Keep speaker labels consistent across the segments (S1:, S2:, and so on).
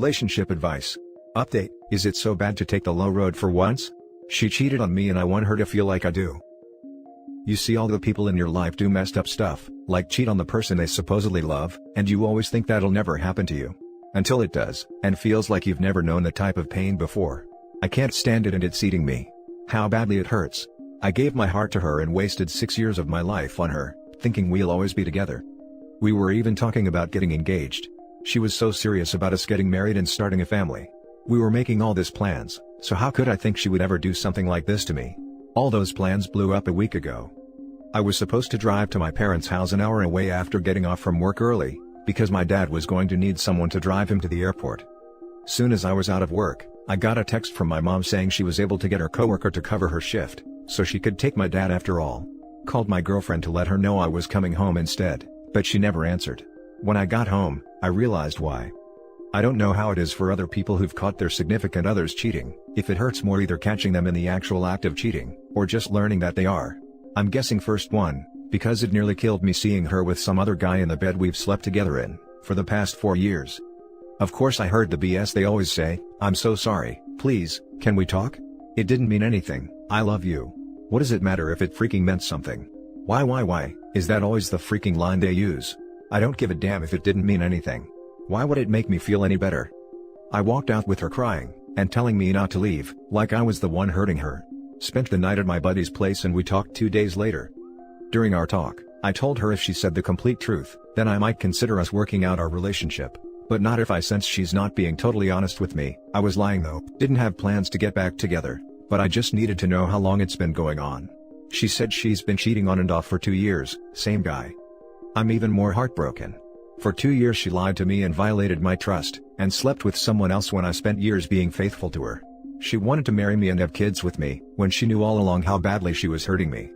S1: Relationship advice. Update: is it so bad to take the low road for once? She cheated on me and I want her to feel like I do. You see, all the people in your life do messed up stuff, like cheat on the person they supposedly love, and you always think that'll never happen to you. Until it does, and feels like you've never known the type of pain before. I can't stand it and it's eating me. How badly it hurts. I gave my heart to her and wasted 6 years of my life on her, thinking we'll always be together. We were even talking about getting engaged. She was so serious about us getting married and starting a family. We were making all these plans, so how could I think she would ever do something like this to me? All those plans blew up a week ago. I was supposed to drive to my parents' house an hour away after getting off from work early, because my dad was going to need someone to drive him to the airport. Soon as I was out of work, I got a text from my mom saying she was able to get her coworker to cover her shift, so she could take my dad after all. Called my girlfriend to let her know I was coming home instead, but she never answered. When I got home, I realized why. I don't know how it is for other people who've caught their significant others cheating, if it hurts more either catching them in the actual act of cheating, or just learning that they are. I'm guessing first one, because it nearly killed me seeing her with some other guy in the bed we've slept together in, for the past 4 years. Of course I heard the BS they always say, "I'm so sorry, please, can we talk? It didn't mean anything, I love you." What does it matter if it freaking meant something? Why, is that always the freaking line they use? I don't give a damn if it didn't mean anything. Why would it make me feel any better? I walked out with her crying, and telling me not to leave, like I was the one hurting her. Spent the night at my buddy's place and we talked 2 days later. During our talk, I told her if she said the complete truth, then I might consider us working out our relationship. But not if I sense she's not being totally honest with me. I was lying though, didn't have plans to get back together, but I just needed to know how long it's been going on. She said she's been cheating on and off for 2 years, same guy. I'm even more heartbroken. For 2 years she lied to me and violated my trust, and slept with someone else when I spent years being faithful to her. She wanted to marry me and have kids with me, when she knew all along how badly she was hurting me.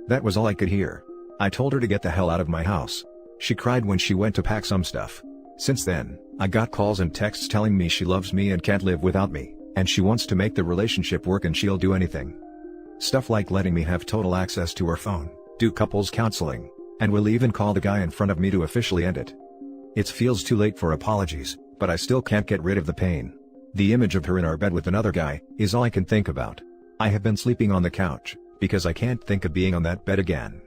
S1: That was all I could hear. I told her to get the hell out of my house. She cried when she went to pack some stuff. Since then, I got calls and texts telling me she loves me and can't live without me, and she wants to make the relationship work and she'll do anything. Stuff like letting me have total access to her phone, do couples counseling, and will even call the guy in front of me to officially end it. It feels too late for apologies, but I still can't get rid of the pain. The image of her in our bed with another guy is all I can think about. I have been sleeping on the couch, because I can't think of being on that bed again.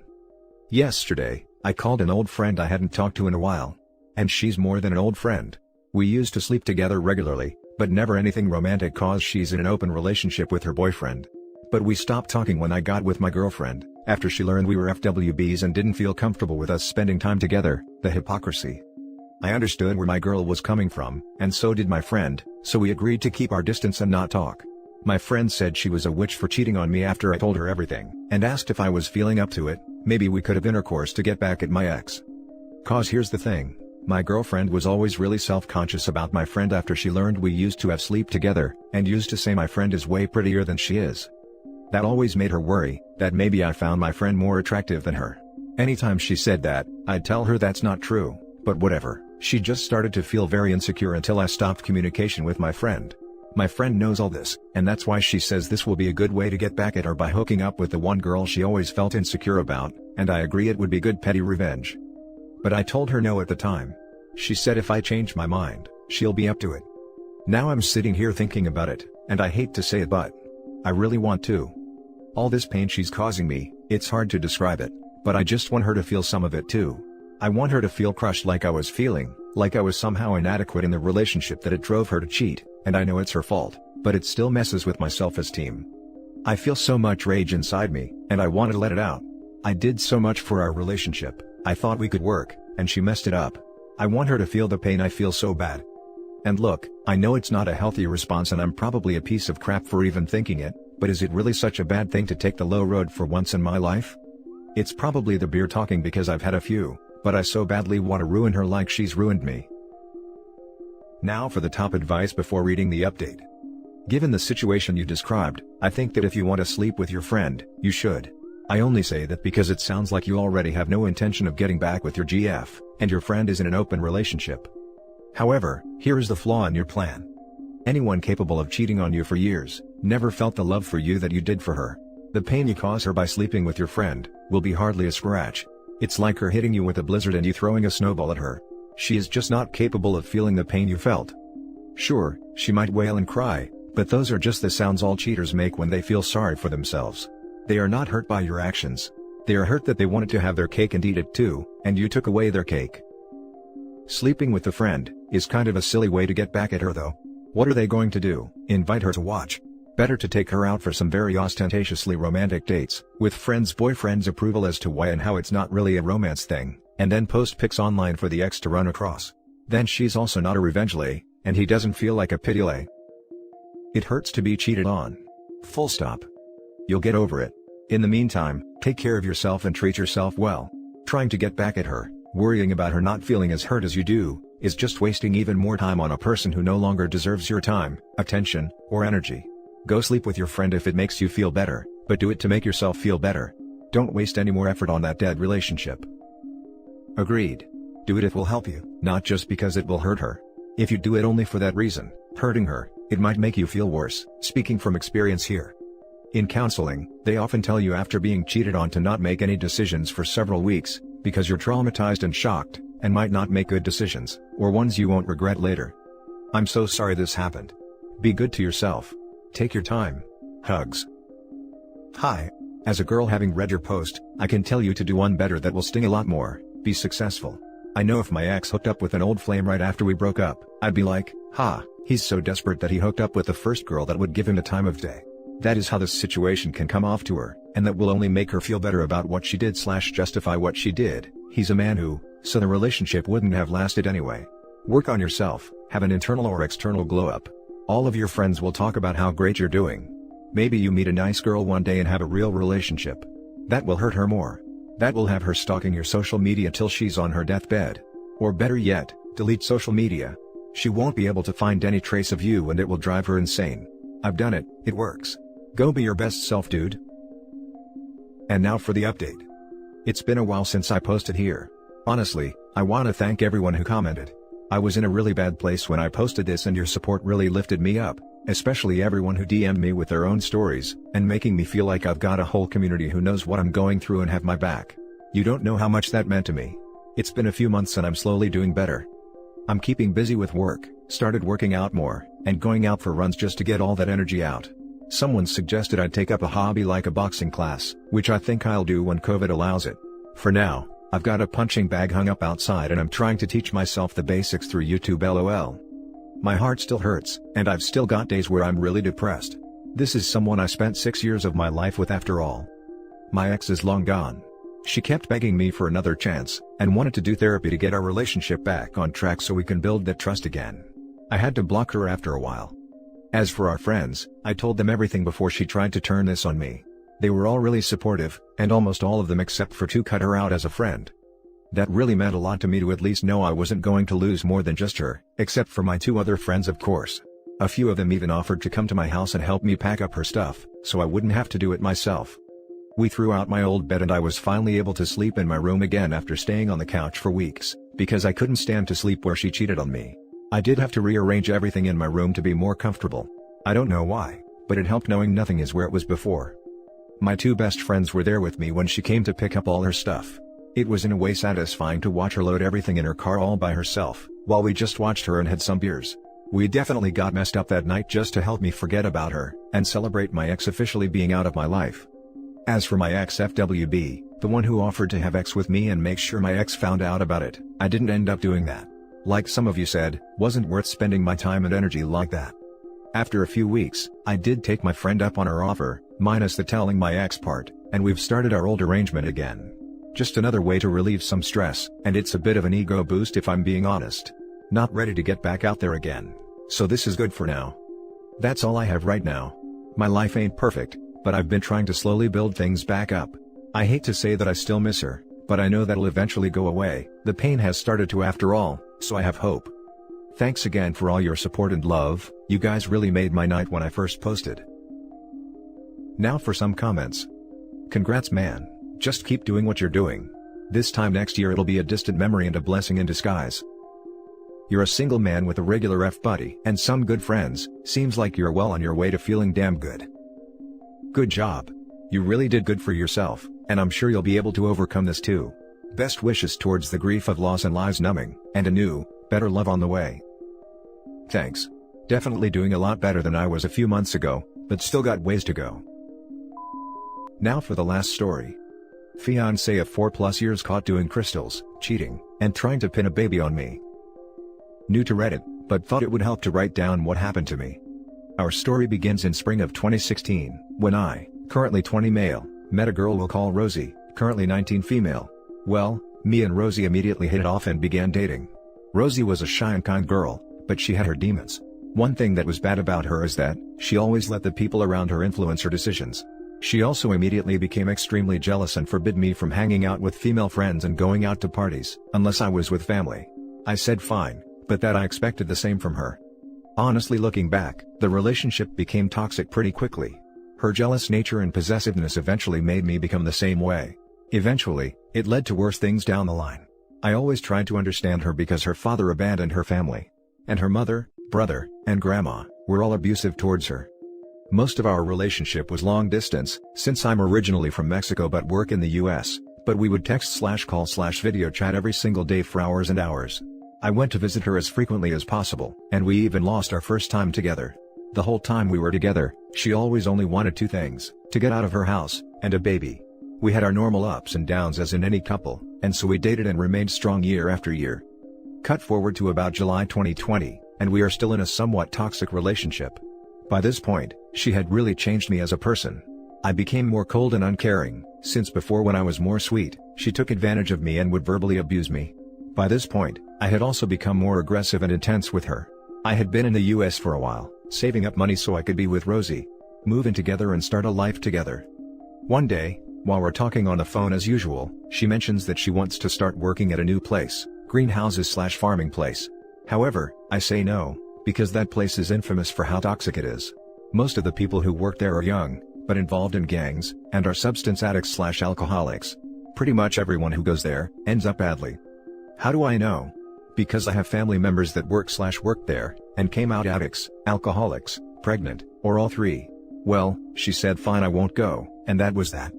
S1: Yesterday, I called an old friend I hadn't talked to in a while. And she's more than an old friend. We used to sleep together regularly, but never anything romantic cause she's in an open relationship with her boyfriend. But we stopped talking when I got with my girlfriend, after she learned we were FWBs and didn't feel comfortable with us spending time together. The hypocrisy. I understood where my girl was coming from, and so did my friend, so we agreed to keep our distance and not talk. My friend said she was a witch for cheating on me after I told her everything, and asked if I was feeling up to it, maybe we could have intercourse to get back at my ex. Cause here's the thing. My girlfriend was always really self-conscious about my friend after she learned we used to have sleep together, and used to say my friend is way prettier than she is. That always made her worry, that maybe I found my friend more attractive than her. Anytime she said that, I'd tell her that's not true, but whatever. She just started to feel very insecure until I stopped communication with my friend. My friend knows all this, and that's why she says this will be a good way to get back at her by hooking up with the one girl she always felt insecure about, and I agree it would be good petty revenge. But I told her no at the time. She said if I change my mind, she'll be up to it. Now I'm sitting here thinking about it, and I hate to say it but I really want to. All this pain she's causing me, it's hard to describe it, but I just want her to feel some of it too. I want her to feel crushed like I was feeling, like I was somehow inadequate in the relationship that it drove her to cheat, and I know it's her fault, but it still messes with my self-esteem. I feel so much rage inside me, and I want to let it out. I did so much for our relationship, I thought we could work, and she messed it up. I want her to feel the pain I feel so bad. And look, I know it's not a healthy response and I'm probably a piece of crap for even thinking it, but is it really such a bad thing to take the low road for once in my life? It's probably the beer talking because I've had a few, but I so badly want to ruin her like she's ruined me. Now for the top advice before reading the update. Given the situation you described, I think that if you want to sleep with your friend, you should. I only say that because it sounds like you already have no intention of getting back with your GF, and your friend is in an open relationship. However, here is the flaw in your plan. Anyone capable of cheating on you for years, never felt the love for you that you did for her. The pain you cause her by sleeping with your friend, will be hardly a scratch. It's like her hitting you with a blizzard and you throwing a snowball at her. She is just not capable of feeling the pain you felt. Sure, she might wail and cry, but those are just the sounds all cheaters make when they feel sorry for themselves. They are not hurt by your actions. They are hurt that they wanted to have their cake and eat it too, and you took away their cake. Sleeping with a friend is kind of a silly way to get back at her though. What are they going to do? Invite her to watch? Better to take her out for some very ostentatiously romantic dates, with friends' boyfriends' approval as to why and how it's not really a romance thing, and then post pics online for the ex to run across. Then she's also not a revenge lay, and he doesn't feel like a pity lay. It hurts to be cheated on. Full stop. You'll get over it. In the meantime, take care of yourself and treat yourself well. Trying to get back at her, worrying about her not feeling as hurt as you do, is just wasting even more time on a person who no longer deserves your time, attention, or energy. Go sleep with your friend if it makes you feel better, but do it to make yourself feel better. Don't waste any more effort on that dead relationship. Agreed. Do it if it will help you, not just because it will hurt her. If you do it only for that reason, hurting her, it might make you feel worse, speaking from experience here. In counseling, they often tell you after being cheated on to not make any decisions for several weeks, because you're traumatized and shocked, and might not make good decisions, or ones you won't regret later. I'm so sorry this happened. Be good to yourself. Take your time. Hugs. Hi. As a girl having read your post, I can tell you to do one better that will sting a lot more: be successful. I know if my ex hooked up with an old flame right after we broke up, I'd be like, ha, he's so desperate that he hooked up with the first girl that would give him the time of day. That is how this situation can come off to her, and that will only make her feel better about what she did / justify what she did. He's a man who, so the relationship wouldn't have lasted anyway. Work on yourself, have an internal or external glow up. All of your friends will talk about how great you're doing. Maybe you meet a nice girl one day and have a real relationship. That will hurt her more. That will have her stalking your social media till she's on her deathbed. Or better yet, delete social media. She won't be able to find any trace of you and it will drive her insane. I've done it, it works. Go be your best self, dude. And now for the update. It's been a while since I posted here. Honestly, I want to thank everyone who commented. I was in a really bad place when I posted this and your support really lifted me up, especially everyone who DM'd me with their own stories, and making me feel like I've got a whole community who knows what I'm going through and have my back. You don't know how much that meant to me. It's been a few months and I'm slowly doing better. I'm keeping busy with work, started working out more, and going out for runs just to get all that energy out. Someone suggested I'd take up a hobby like a boxing class, which I think I'll do when COVID allows it. For now, I've got a punching bag hung up outside and I'm trying to teach myself the basics through YouTube LOL. My heart still hurts, and I've still got days where I'm really depressed. This is someone I spent 6 years of my life with after all. My ex is long gone. She kept begging me for another chance, and wanted to do therapy to get our relationship back on track so we can build that trust again. I had to block her after a while. As for our friends, I told them everything before she tried to turn this on me. They were all really supportive, and almost all of them except for two cut her out as a friend. That really meant a lot to me to at least know I wasn't going to lose more than just her, except for my two other friends of course. A few of them even offered to come to my house and help me pack up her stuff, so I wouldn't have to do it myself. We threw out my old bed and I was finally able to sleep in my room again after staying on the couch for weeks, because I couldn't stand to sleep where she cheated on me. I did have to rearrange everything in my room to be more comfortable. I don't know why, but it helped knowing nothing is where it was before. My two best friends were there with me when she came to pick up all her stuff. It was in a way satisfying to watch her load everything in her car all by herself, while we just watched her and had some beers. We definitely got messed up that night just to help me forget about her, and celebrate my ex officially being out of my life. As for my ex FWB, the one who offered to have sex with me and make sure my ex found out about it, I didn't end up doing that. Like some of you said, wasn't worth spending my time and energy like that. After a few weeks, I did take my friend up on her offer, minus the telling my ex part, and we've started our old arrangement again. Just another way to relieve some stress, and it's a bit of an ego boost if I'm being honest. Not ready to get back out there again, so this is good for now. That's all I have right now. My life ain't perfect, but I've been trying to slowly build things back up. I hate to say that I still miss her, but I know that'll eventually go away. The pain has started to after all, so I have hope. Thanks again for all your support and love, you guys really made my night when I first posted. Now for some comments. Congrats man, just keep doing what you're doing. This time next year it'll be a distant memory and a blessing in disguise. You're a single man with a regular F-buddy and some good friends, seems like you're well on your way to feeling damn good. Good job. You really did good for yourself, and I'm sure you'll be able to overcome this too. Best wishes towards the grief of loss and lives numbing, and a new, better love on the way. Thanks. Definitely doing a lot better than I was a few months ago, but still got ways to go. Now for the last story. Fiancé of 4+ years caught doing crystals, cheating, and trying to pin a baby on me. New to Reddit, but thought it would help to write down what happened to me. Our story begins in spring of 2016, when I, currently 20 male, met a girl we'll call Rosie, currently 19 female. Well, me and Rosie immediately hit it off and began dating. Rosie was a shy and kind girl, but she had her demons. One thing that was bad about her is that, she always let the people around her influence her decisions. She also immediately became extremely jealous and forbid me from hanging out with female friends and going out to parties, unless I was with family. I said fine, but that I expected the same from her. Honestly, looking back, the relationship became toxic pretty quickly. Her jealous nature and possessiveness eventually made me become the same way. Eventually, it led to worse things down the line. I always tried to understand her because her father abandoned her family. And her mother, brother, and grandma were all abusive towards her. Most of our relationship was long distance, since I'm originally from Mexico but work in the US, but we would text/call/video chat every single day for hours and hours. I went to visit her as frequently as possible, and we even lost our first time together. The whole time we were together, she always only wanted two things: to get out of her house, and a baby. We had our normal ups and downs as in any couple, and so we dated and remained strong year after year. Cut forward to about July 2020, and we are still in a somewhat toxic relationship. By this point, she had really changed me as a person. I became more cold and uncaring, since before when I was more sweet, she took advantage of me and would verbally abuse me. By this point, I had also become more aggressive and intense with her. I had been in the US for a while, saving up money so I could be with Rosie, move in together and start a life together. One day, while we're talking on the phone as usual, she mentions that she wants to start working at a new place, greenhouses/farming place. However, I say no, because that place is infamous for how toxic it is. Most of the people who work there are young, but involved in gangs, and are substance addicts/alcoholics. Pretty much everyone who goes there, ends up badly. How do I know? Because I have family members that worked there, and came out addicts, alcoholics, pregnant, or all three. Well, she said fine, I won't go, and that was that.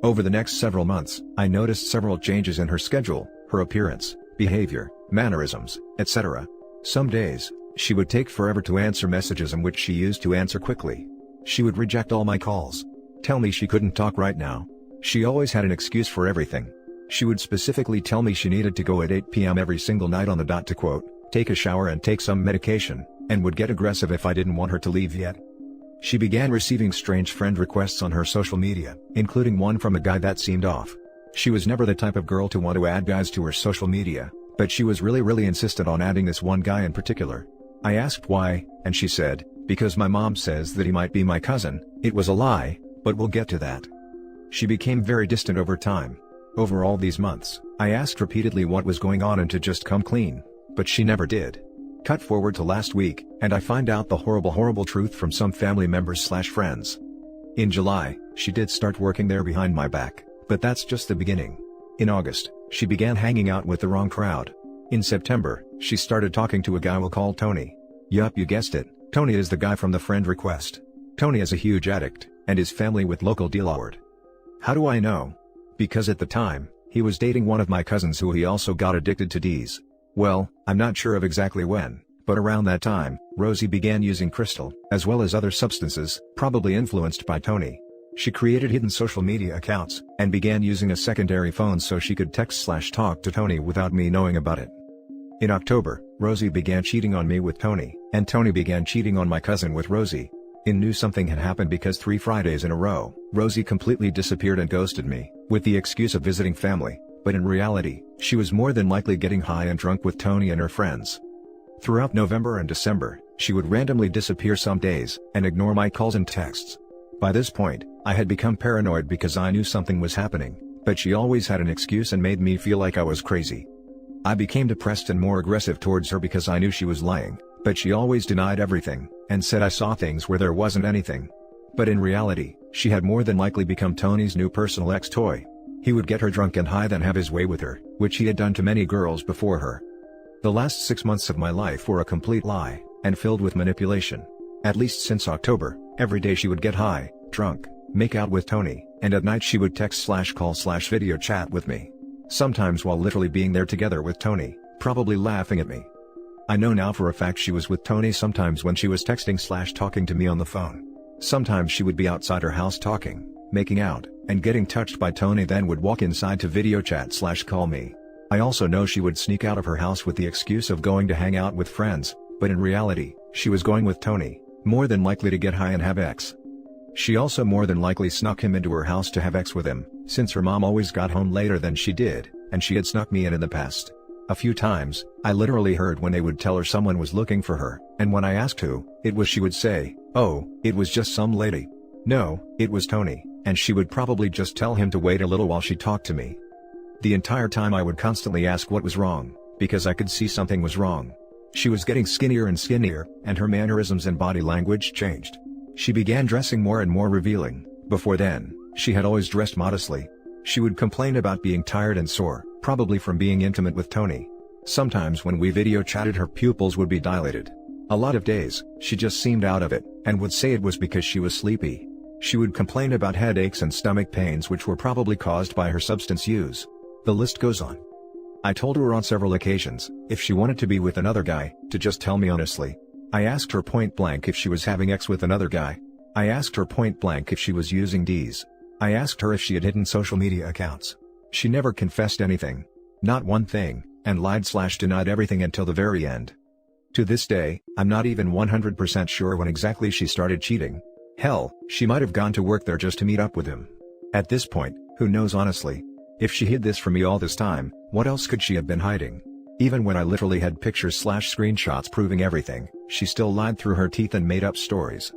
S1: Over the next several months, I noticed several changes in her schedule, her appearance, behavior, mannerisms, etc. Some days, she would take forever to answer messages in which she used to answer quickly. She would reject all my calls. Tell me she couldn't talk right now. She always had an excuse for everything. She would specifically tell me she needed to go at 8 p.m. every single night on the dot to quote, take a shower and take some medication, and would get aggressive if I didn't want her to leave yet. She began receiving strange friend requests on her social media, including one from a guy that seemed off. She was never the type of girl to want to add guys to her social media, but she was really insistent on adding this one guy in particular. I asked why, and she said, because my mom says that he might be my cousin. It was a lie, but we'll get to that. She became very distant over time. Over all these months, I asked repeatedly what was going on and to just come clean, but she never did. Cut forward to last week, and I find out the horrible truth from some family members/friends. In July, she did start working there behind my back, but that's just the beginning. In August, she began hanging out with the wrong crowd. In September, she started talking to a guy we'll call Tony. Yup, you guessed it, Tony is the guy from the friend request. Tony is a huge addict, and his family with local D lord. How do I know? Because at the time, he was dating one of my cousins who he also got addicted to D's. Well, I'm not sure of exactly when, but around that time, Rosie began using crystal, as well as other substances, probably influenced by Tony. She created hidden social media accounts, and began using a secondary phone so she could text/talk to Tony without me knowing about it. In October, Rosie began cheating on me with Tony, and Tony began cheating on my cousin with Rosie. I knew something had happened because 3 Fridays in a row, Rosie completely disappeared and ghosted me, with the excuse of visiting family, but in reality, she was more than likely getting high and drunk with Tony and her friends. Throughout November and December, she would randomly disappear some days, and ignore my calls and texts. By this point, I had become paranoid because I knew something was happening, but she always had an excuse and made me feel like I was crazy. I became depressed and more aggressive towards her because I knew she was lying, but she always denied everything, and said I saw things where there wasn't anything. But in reality, she had more than likely become Tony's new personal ex-toy. He would get her drunk and high then have his way with her, which he had done to many girls before her. The last 6 months of my life were a complete lie, and filled with manipulation. At least since October, every day she would get high, drunk, make out with Tony, and at night she would text/call/video chat with me. Sometimes while literally being there together with Tony, probably laughing at me. I know now for a fact she was with Tony sometimes when she was texting/talking to me on the phone. Sometimes she would be outside her house talking, making out, and getting touched by Tony, then would walk inside to video chat/call me. I also know she would sneak out of her house with the excuse of going to hang out with friends, but in reality, she was going with Tony, more than likely to get high and have sex. She also more than likely snuck him into her house to have sex with him, since her mom always got home later than she did, and she had snuck me in the past. A few times, I literally heard when they would tell her someone was looking for her, and when I asked who it was, she would say, "Oh, it was just some lady." No, it was Tony, and she would probably just tell him to wait a little while she talked to me. The entire time I would constantly ask what was wrong, because I could see something was wrong. She was getting skinnier and skinnier, and her mannerisms and body language changed. She began dressing more and more revealing. Before then, she had always dressed modestly. She would complain about being tired and sore, probably from being intimate with Tony. Sometimes when we video chatted, her pupils would be dilated. A lot of days, she just seemed out of it, and would say it was because she was sleepy. She would complain about headaches and stomach pains, which were probably caused by her substance use. The list goes on. I told her on several occasions, if she wanted to be with another guy, to just tell me honestly. I asked her point blank if she was having sex with another guy. I asked her point blank if she was using Ds. I asked her if she had hidden social media accounts. She never confessed anything. Not one thing, and lied/denied everything until the very end. To this day, I'm not even 100% sure when exactly she started cheating. Hell, she might have gone to work there just to meet up with him. At this point, who knows honestly? If she hid this from me all this time, what else could she have been hiding? Even when I literally had pictures/screenshots proving everything, she still lied through her teeth and made up stories.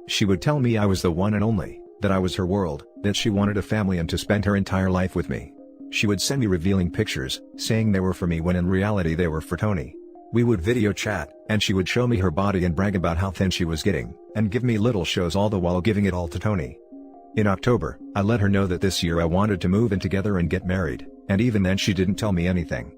S1: She would tell me I was the one and only, that I was her world, that she wanted a family and to spend her entire life with me. She would send me revealing pictures, saying they were for me when in reality they were for Tony. We would video chat, and she would show me her body and brag about how thin she was getting, and give me little shows, all the while giving it all to Tony. In October, I let her know that this year I wanted to move in together and get married, and even then she didn't tell me anything.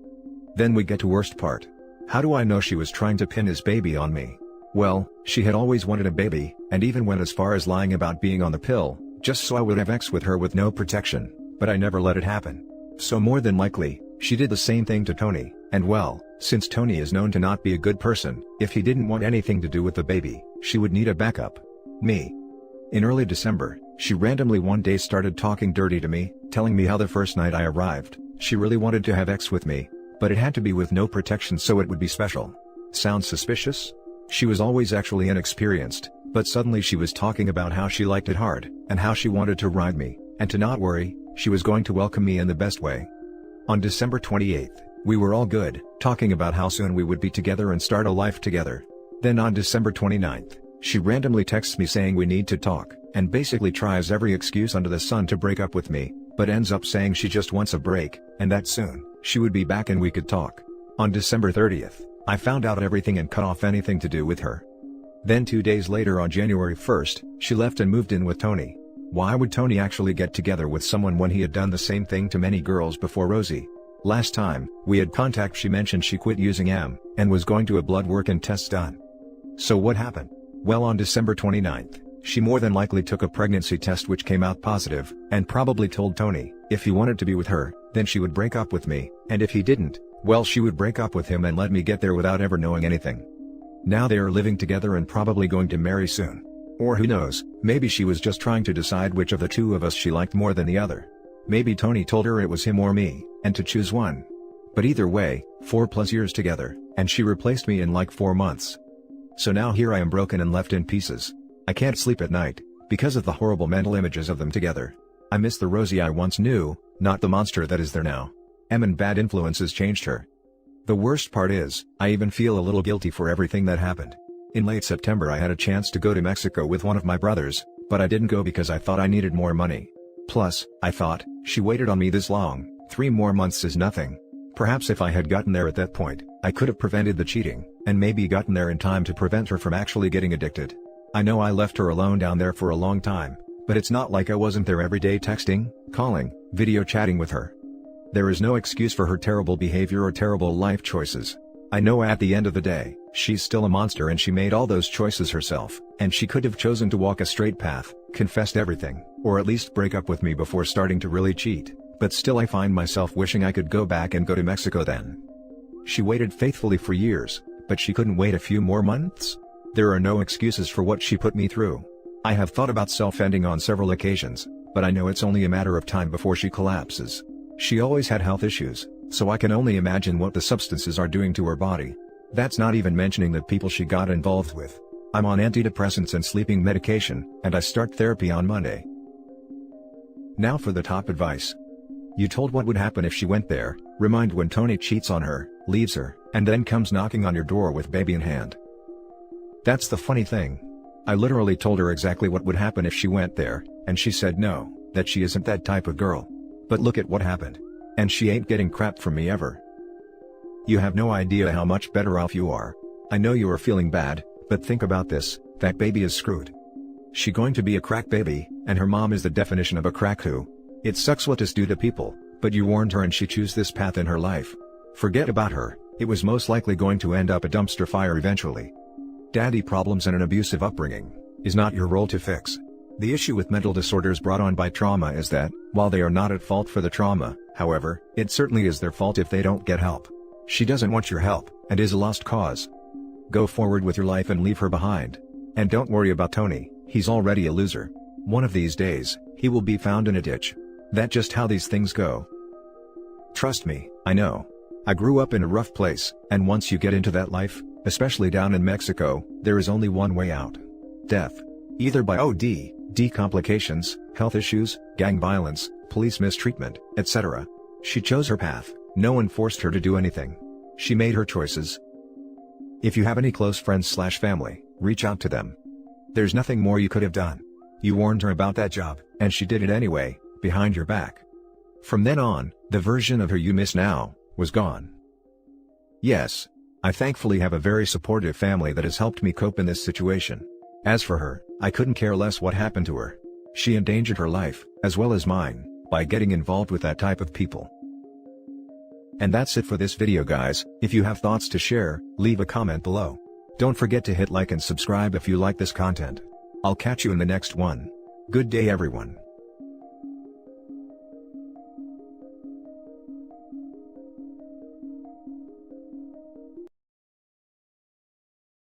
S1: Then we get to worst part. How do I know she was trying to pin his baby on me? Well, she had always wanted a baby, and even went as far as lying about being on the pill, just so I would have sex with her with no protection, but I never let it happen. So more than likely, she did the same thing to Tony, and well, since Tony is known to not be a good person, if he didn't want anything to do with the baby, she would need a backup. Me. In early December, she randomly one day started talking dirty to me, telling me how the first night I arrived, she really wanted to have sex with me, but it had to be with no protection so it would be special. Sounds suspicious? She was always actually inexperienced, but suddenly she was talking about how she liked it hard, and how she wanted to ride me, and to not worry, she was going to welcome me in the best way. On December 28th, we were all good, talking about how soon we would be together and start a life together. Then on December 29th, she randomly texts me saying we need to talk, and basically tries every excuse under the sun to break up with me, but ends up saying she just wants a break, and that soon, she would be back and we could talk. On December 30th, I found out everything and cut off anything to do with her. Then 2 days later on January 1st, she left and moved in with Tony. Why would Tony actually get together with someone when he had done the same thing to many girls before Rosie? Last time we had contact, she mentioned she quit using M, and was going to a blood work and tests done. So what happened? Well, on December 29th, she more than likely took a pregnancy test which came out positive, and probably told Tony, if he wanted to be with her, then she would break up with me, and if he didn't, well, she would break up with him and let me get there without ever knowing anything. Now they are living together and probably going to marry soon. Or who knows, maybe she was just trying to decide which of the two of us she liked more than the other. Maybe Tony told her it was him or me, and to choose one. But either way, 4+ years together, and she replaced me in like 4 months. So now here I am broken and left in pieces. I can't sleep at night, because of the horrible mental images of them together. I miss the Rosie I once knew, not the monster that is there now. And bad influences changed her. The worst part is, I even feel a little guilty for everything that happened. In late September I had a chance to go to Mexico with one of my brothers, but I didn't go because I thought I needed more money. Plus, I thought, she waited on me this long, 3 more months is nothing. Perhaps if I had gotten there at that point, I could have prevented the cheating, and maybe gotten there in time to prevent her from actually getting addicted. I know I left her alone down there for a long time, but it's not like I wasn't there every day texting, calling, video chatting with her. There is no excuse for her terrible behavior or terrible life choices. I know at the end of the day, she's still a monster and she made all those choices herself, and she could have chosen to walk a straight path, confessed everything, or at least break up with me before starting to really cheat, but still I find myself wishing I could go back and go to Mexico then. She waited faithfully for years, but she couldn't wait a few more months? There are no excuses for what she put me through. I have thought about self-ending on several occasions, but I know it's only a matter of time before she collapses. She always had health issues, so I can only imagine what the substances are doing to her body. That's not even mentioning the people she got involved with. I'm on antidepressants and sleeping medication, and I start therapy on Monday. Now for the top advice. You told what would happen if she went there. Remind when Tony cheats on her, leaves her, and then comes knocking on your door with baby in hand. That's the funny thing. I literally told her exactly what would happen if she went there, and she said no, that she isn't that type of girl. But look at what happened. And she ain't getting crap from me ever. You have no idea how much better off you are. I know you are feeling bad, but think about this, that baby is screwed. She going to be a crack baby, and her mom is the definition of a crack who. It sucks what this do to people, but you warned her and she chose this path in her life. Forget about her, it was most likely going to end up a dumpster fire eventually. Daddy problems and an abusive upbringing is not your role to fix. The issue with mental disorders brought on by trauma is that, while they are not at fault for the trauma, however, it certainly is their fault if they don't get help. She doesn't want your help, and is a lost cause. Go forward with your life and leave her behind. And don't worry about Tony, he's already a loser. One of these days, he will be found in a ditch. That's just how these things go. Trust me, I know. I grew up in a rough place, and once you get into that life, especially down in Mexico, there is only one way out. Death. Either by OD, complications, health issues, gang violence, police mistreatment, etc. She chose her path, no one forced her to do anything. She made her choices. If you have any close friends/family, reach out to them. There's nothing more you could have done. You warned her about that job, and she did it anyway, behind your back. From then on, the version of her you miss now, was gone. Yes. I thankfully have a very supportive family that has helped me cope in this situation. As for her, I couldn't care less what happened to her. She endangered her life, as well as mine, by getting involved with that type of people. And that's it for this video guys. If you have thoughts to share, leave a comment below. Don't forget to hit like and subscribe if you like this content. I'll catch you in the next one. Good day everyone.